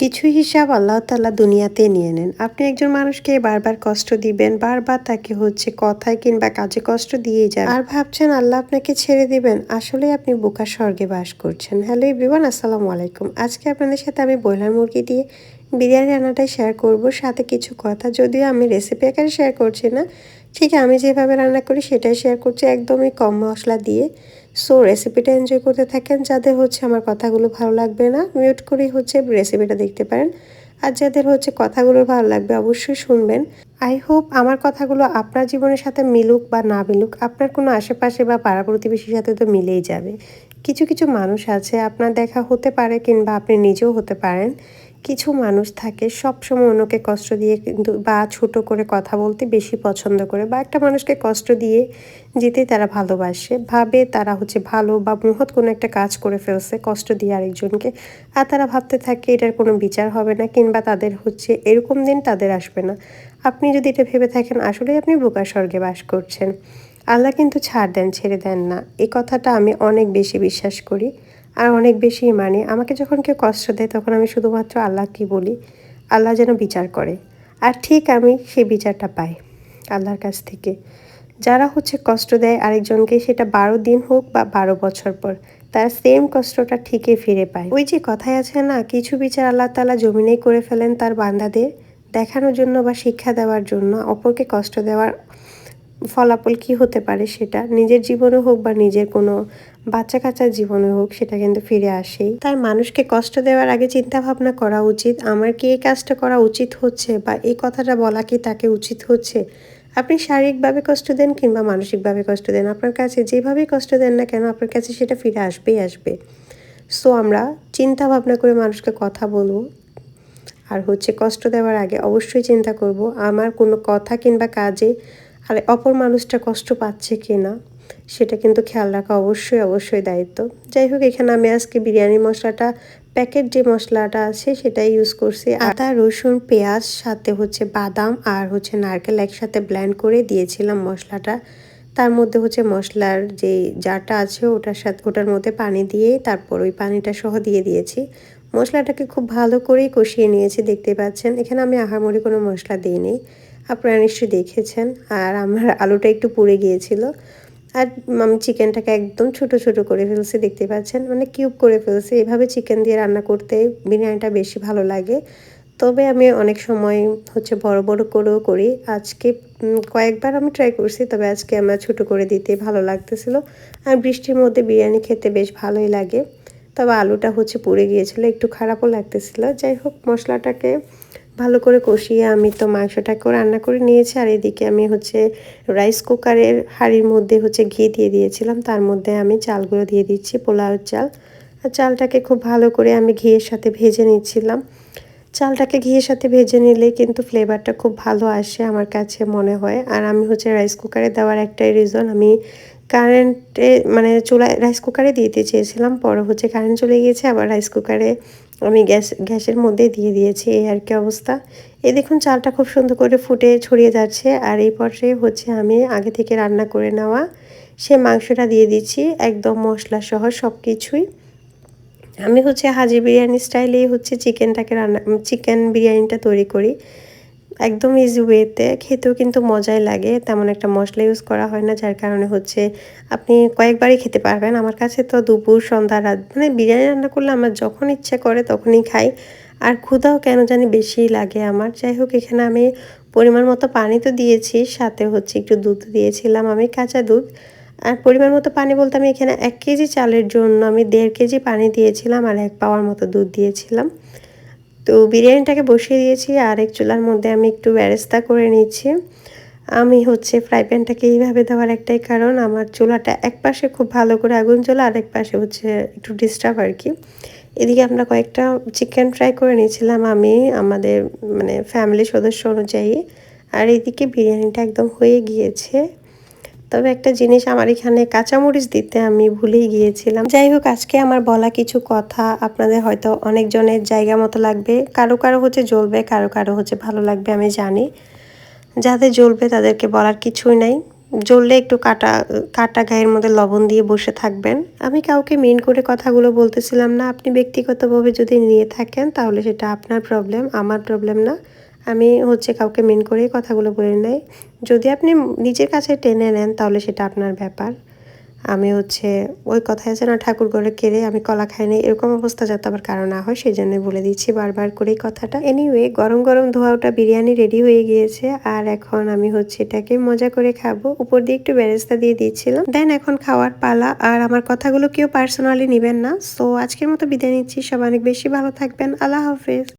কিছু হিসাব আল্লাহ তাআলা দুনিয়াতে নিয়ে নেন। আপনি একজন মানুষকে বারবার কষ্ট দিবেন, বারবার তাকে কথায় কিংবা কাজে কষ্ট দিয়েই যাবেন। আর ভাবছেন আল্লাহ আপনাকে ছেড়ে দিবেন। আসলেই আপনি বোকা স্বর্গে বাস করছেন। হ্যালো এভরিওয়ান, আসসালামু আলাইকুম। আজকে আপনাদের সাথে আমি ব্রয়লার মুরগি দিয়ে বিরিয়ানি রান্নাটাই শেয়ার করব। সাথে কিছু কথা, যদিও আমি রেসিপি আকারে শেয়ার করছি না। ঠিক আমি যেভাবে রান্না করি সেটাই শেয়ার করছি, একদমই কম মশলা দিয়ে। সো রেসিপিটা এনজয় করতে থাকেন। যাদের আমার কথাগুলো ভালো লাগবে না, মিউট করেই রেসিপিটা দেখতে পারেন। আর যাদের কথাগুলো ভালো লাগবে অবশ্যই শুনবেন। আই হোপ আমার কথাগুলো আপনার জীবনের সাথে মিলুক বা না মিলুক, আপনার কোনো আশেপাশে বা পাড়া প্রতিবেশীর সাথে তো মিলেই যাবে। কিছু কিছু মানুষ আছে, আপনার দেখা হতে পারে কিংবা আপনি নিজেও হতে পারেন। কিছু মানুষ থাকে সবসময় অন্যকে কষ্ট দিয়ে কিন্তু বা ছোট করে কথা বলতে বেশি পছন্দ করে, বা একটা মানুষকে কষ্ট দিয়ে যেতেই তারা ভালোবাসে, ভাবে তারা ভালো বা মহৎ কোনো একটা কাজ করে ফেলছে কষ্ট দিয়ে আরেকজনকে। আর তারা ভাবতে থাকে এটার কোনো বিচার হবে না কিংবা তাদের এরকম দিন তাদের আসবে না। আপনি যদি এটা ভেবে থাকেন, আসলেই আপনি বোকা স্বর্গে বাস করছেন। আল্লাহ কিন্তু ছাড় দেন, ছেড়ে দেন না। এই কথাটা আমি অনেক বেশি বিশ্বাস করি আর অনেক বেশি মানি। আমাকে যখন কেউ কষ্ট দেয় তখন আমি শুধুমাত্র আল্লাহকে বলি আল্লাহ যেন বিচার করে। আর ঠিক আমি সেই বিচারটা পাই আল্লাহর কাছ থেকে। যারা কষ্ট দেয় আরেকজনকে, সেটা 12 দিন হোক বা 12 বছর পর, তারা সেম কষ্টটা ঠিকই ফিরে পায়। ওই যে কথায় আছে না, কিছু বিচার আল্লাহ তাআলা জমিনেই করে ফেলেন তার বান্দাদের দেখানোর জন্য বা শিক্ষা দেওয়ার জন্য। অপরকে কষ্ট দেওয়ার ফলাফল কি হতে পারে সেটা নিজের জীবনে হোক বা নিজের কোনো বাচ্চা কাচ্চার জীবনে হোক, সেটা কিন্তু ফিরে আসেই। তাই মানুষকে কষ্ট দেওয়ার আগে চিন্তা ভাবনা করা উচিত, আমার কি এই কাজটা করা উচিত হচ্ছে বা এই কথাটা বলা কি তাকে উচিত হচ্ছে। আপনি শারীরিকভাবে কষ্ট দেন কিংবা মানসিকভাবে কষ্ট দেন, আপনার কাছে যেভাবেই কষ্ট দেন না কেন, আপনার কাছে সেটা ফিরে আসবেই আসবে। সো আমরা চিন্তা ভাবনা করে মানুষকে কথা বলবো। আর কষ্ট দেওয়ার আগে অবশ্যই চিন্তা করব আমার কোনো কথা কিংবা কাজে আর অপর মানুষটা কষ্ট পাচ্ছে কি না, সেটা কিন্তু খেয়াল রাখা অবশ্যই অবশ্যই দায়িত্ব। যাই হোক, এখানে আমি আজকে বিরিয়ানি মশলাটা, প্যাকেট যে মশলাটা আছে সেটাই ইউজ করছি। আদা রসুন পেঁয়াজ সাথে বাদাম আর নারকেল একসাথে ব্লেন্ড করে দিয়েছিলাম মশলাটা। তার মধ্যে মশলার যে জারটা আছে ওটার মধ্যে পানি দিয়ে তারপর ওই পানিটা সহ দিয়ে দিয়েছি। মশলাটাকে খুব ভালো করেই কষিয়ে নিয়েছি, দেখতে পাচ্ছেন। এখানে আমি আহামরি কোনো মশলা দিইনি, আপনারা নিশ্চয়ই দেখেছেন। আর আমার আলুটা একটু পুড়ে গিয়েছিল। আর আমি চিকেনটাকে একদম ছোট ছোট করে ফেলছি, দেখতে পাচ্ছেন, মানে কিউব করে ফেলছি। এভাবে চিকেন দিয়ে রান্না করতে বিরিয়ানিটা বেশি ভালো লাগে। তবে আমি অনেক সময় বড় বড় করেও করি। আজকে কয়েকবার আমি ট্রাই করছি, তবে আজকে আমার ছোট করে দিতে ভালো লাগতেছিল। আর বৃষ্টির মধ্যে বিরিয়ানি খেতে বেশ ভালোই লাগে। তবে আলুটা পুড়ে গিয়েছিল, একটু খারাপও লাগতেছিল। যাই হোক, মশলাটাকে ভালো করে কষিয়ে আমি তো মাংসটাকেও রান্না করে নিয়েছি। আর এদিকে আমি রাইস কুকারের হাঁড়ির মধ্যে ঘি দিয়ে দিয়েছিলাম। তার মধ্যে আমি চালগুলো দিয়ে দিচ্ছি, পোলাওয়ের চাল। আর চালটাকে খুব ভালো করে আমি ঘিয়ের সাথে ভেজে নিচ্ছিলাম। চালটাকে ঘিয়ের সাথে ভেজে নিলে কিন্তু ফ্লেভারটা খুব ভালো আসে আমার কাছে মনে হয়। আর আমি রাইস কুকারে দেওয়ার একটাই রিজন, আমি কারেন্টে মানে চুলায় রাইস কুকারে দিতে চেয়েছিলাম, পরে কারেন্ট চলে গিয়েছে, আবার রাইস কুকারে আমি গ্যাসের মধ্যে দিয়ে দিয়েছি, এই আর কি অবস্থা। এই দেখুন চালটা খুব সুন্দর করে ফুটে ছড়িয়ে যাচ্ছে। আর এই পর্যায়ে আমি আগে থেকে রান্না করে নেওয়া সে মাংসটা দিয়ে দিচ্ছি, একদম মশলা সহ সব কিছুই। আমি হাজি বিরিয়ানি স্টাইলেই চিকেন বিরিয়ানিটা তৈরি করি, একদম ইজি ওয়েতে। খেতেও কিন্তু মজাই লাগে, তেমন একটা মশলা ইউজ করা হয় না, যার কারণে আপনি কয়েকবারই খেতে পারবেন। আমার কাছে তো দুপুর সন্ধ্যা রাত মানে বিরিয়ানি রান্না করলে আমার যখন ইচ্ছা করে তখনই খাই। আর ক্ষুধাও কেন জানি বেশিই লাগে আমার। যাই হোক, এখানে আমি পরিমাণ মতো পানি তো দিয়েছি, সাথে একটু দুধ দিয়েছিলাম, আমি কাঁচা দুধ। আর পরিমাণ মতো পানি বলতে আমি এখানে 1 কেজি চালের জন্য আমি 1.5 কেজি পানি দিয়েছিলাম আর 1 পাওয়ার মতো দুধ দিয়েছিলাম। তো বিরিয়ানিটাকে বসিয়ে দিয়েছি, আর এক চুলার মধ্যে আমি একটু বেরেস্তা করে নিচ্ছি। আমি ফ্রাই প্যানটাকে এইভাবে দেওয়ার একটাই কারণ, আমার চুলাটা এক পাশে খুব ভালো করে আগুন জ্বলে, আর এক পাশে একটু ডিস্টার্ব আর কি। এদিকে আমরা কয়েকটা চিকেন ফ্রাই করে নিয়েছিলাম আমি আমাদের মানে ফ্যামিলি সদস্য অনুযায়ী। আর এদিকে বিরিয়ানিটা একদম হয়ে গিয়েছে। তবে একটা জিনিস, আমার এখানে কাঁচামরিচ দিতে আমি ভুলেই গিয়েছিলাম। যাই হোক, আজকে আমার বলা কিছু কথা আপনাদের হয়তো অনেকজনের জায়গা মতো লাগবে, কারো কারো জ্বলবে, কারো কারো ভালো লাগবে, আমি জানি। যাদের জ্বলবে তাদেরকে বলার কিছুই নাই। জ্বললে একটু কাটা কাটা গায়ের মধ্যে লবণ দিয়ে বসে থাকবেন। আমি কাউকে মেইন করে কথাগুলো বলতেছিলাম না। আপনি ব্যক্তিগতভাবে যদি নিয়ে থাকেন তাহলে সেটা আপনার প্রবলেম, আমার প্রবলেম না। আমি হচ্ছে কাউকে মেইন করেই কথাগুলো বলি নাই। যদি আপনি নিজের কাছে টেনে নেন তাহলে সেটা আপনার ব্যাপার। আমি হচ্ছে ওই কথায় আছে না, ঠাকুর ঘরে কেড়ে আমি কলা খাই নাই, এরকম অবস্থা যাতে আবার কারো না হয় সেই জন্যই বলে দিচ্ছি বারবার করেই কথাটা। এনিওয়ে, গরম গরম ধোয়া ওটা বিরিয়ানি রেডি হয়ে গিয়েছে আর এখন আমি হচ্ছে এটাকে মজা করে খাবো। উপর দিয়ে একটু বেরেস্তা দিয়ে দিয়েছিলাম। দেন এখন খাওয়ার পালা। আর আমার কথাগুলো কেউ পার্সোনালি নেবেন না। সো আজকের মতো বিদায় নিচ্ছি। সবাই অনেক বেশি ভালো থাকবেন। আল্লাহ হাফেজ।